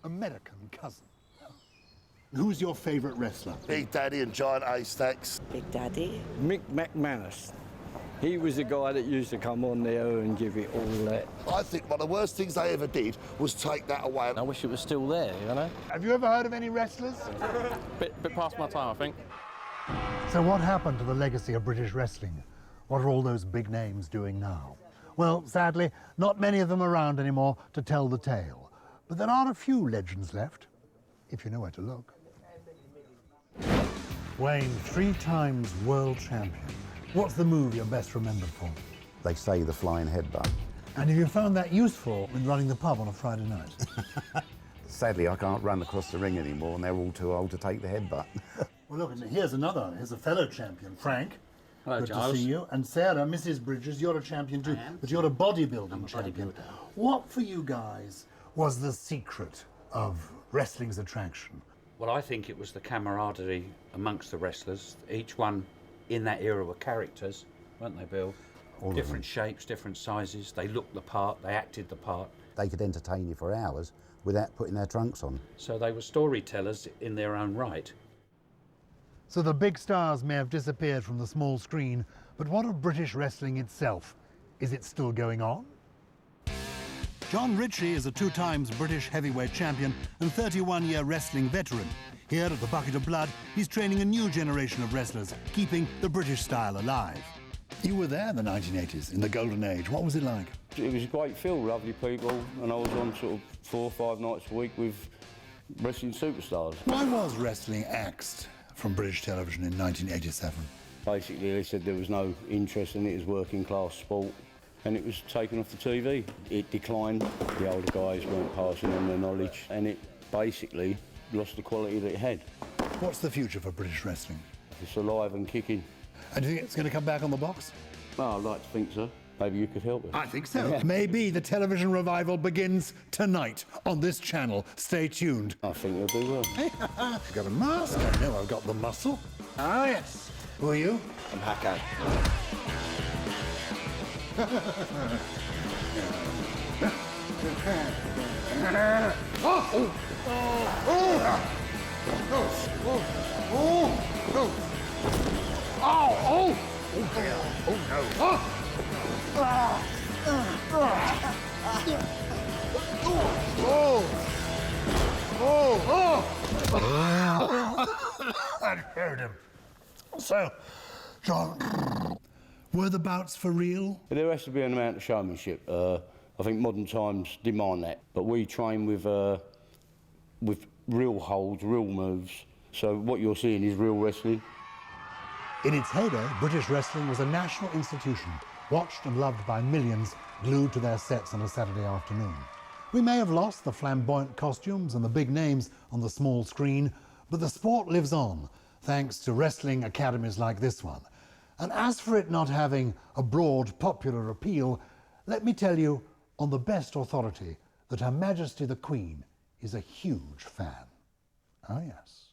American cousin. Who's your favourite wrestler? Big Daddy and Giant Haystacks. Big Daddy. Mick McManus. He was the guy that used to come on there and give it all that. I think one of the worst things they ever did was take that away. I wish it was still there, you know? Have you ever heard of any wrestlers? Bit past my time, I think. So what happened to the legacy of British wrestling? What are all those big names doing now? Well, sadly, not many of them around anymore to tell the tale. But there are a few legends left, if you know where to look. Wayne, 3 times world champion. What's the move you're best remembered for? They say the flying headbutt. And have you found that useful when running the pub on a Friday night? Sadly, I can't run across the ring anymore, and they're all too old to take the headbutt. Well, look, here's a fellow champion, Frank. Hello, Good Giles. to see you. And Sarah, Mrs. Bridges, you're a champion too, but you're a bodybuilding champion. What for you guys was the secret of wrestling's attraction? Well, I think it was the camaraderie amongst the wrestlers. Each one in that era were characters, weren't they, Bill? All different shapes, different sizes. They looked the part, they acted the part. They could entertain you for hours without putting their trunks on. So they were storytellers in their own right. So the big stars may have disappeared from the small screen, but what of British wrestling itself? Is it still going on? Jon Ritchie is a 2 times British heavyweight champion and 31-year wrestling veteran. Here at the Bucket of Blood, he's training a new generation of wrestlers, keeping the British style alive. You were there in the 1980s, in the golden age. What was it like? It was a great feel, lovely people, and I was on sort of 4 or 5 nights a week with wrestling superstars. Why was wrestling axed from British television in 1987? Basically, they said there was no interest in it as working class sport, and it was taken off the TV. It declined, the older guys weren't passing on their knowledge, and it basically lost the quality that it had. What's the future for British wrestling? It's alive and kicking. And do you think it's going to come back on the box? Well, I'd like to think so. Maybe you could help us. I think so. Yeah. Maybe the television revival begins tonight on this channel. Stay tuned. I think you'll do well. I've got a mask. I know I've got the muscle. Ah, yes. Who are you? I'm Hakaan. I heard him. So, John, were the bouts for real? There has to be an amount of showmanship. I think modern times demand that, but we train with real holds, real moves. So what you're seeing is real wrestling. In its heyday, British wrestling was a national institution, watched and loved by millions, glued to their sets on a Saturday afternoon. We may have lost the flamboyant costumes and the big names on the small screen, but the sport lives on, thanks to wrestling academies like this one. And as for it not having a broad popular appeal, let me tell you on the best authority that Her Majesty the Queen is a huge fan. Ah, yes.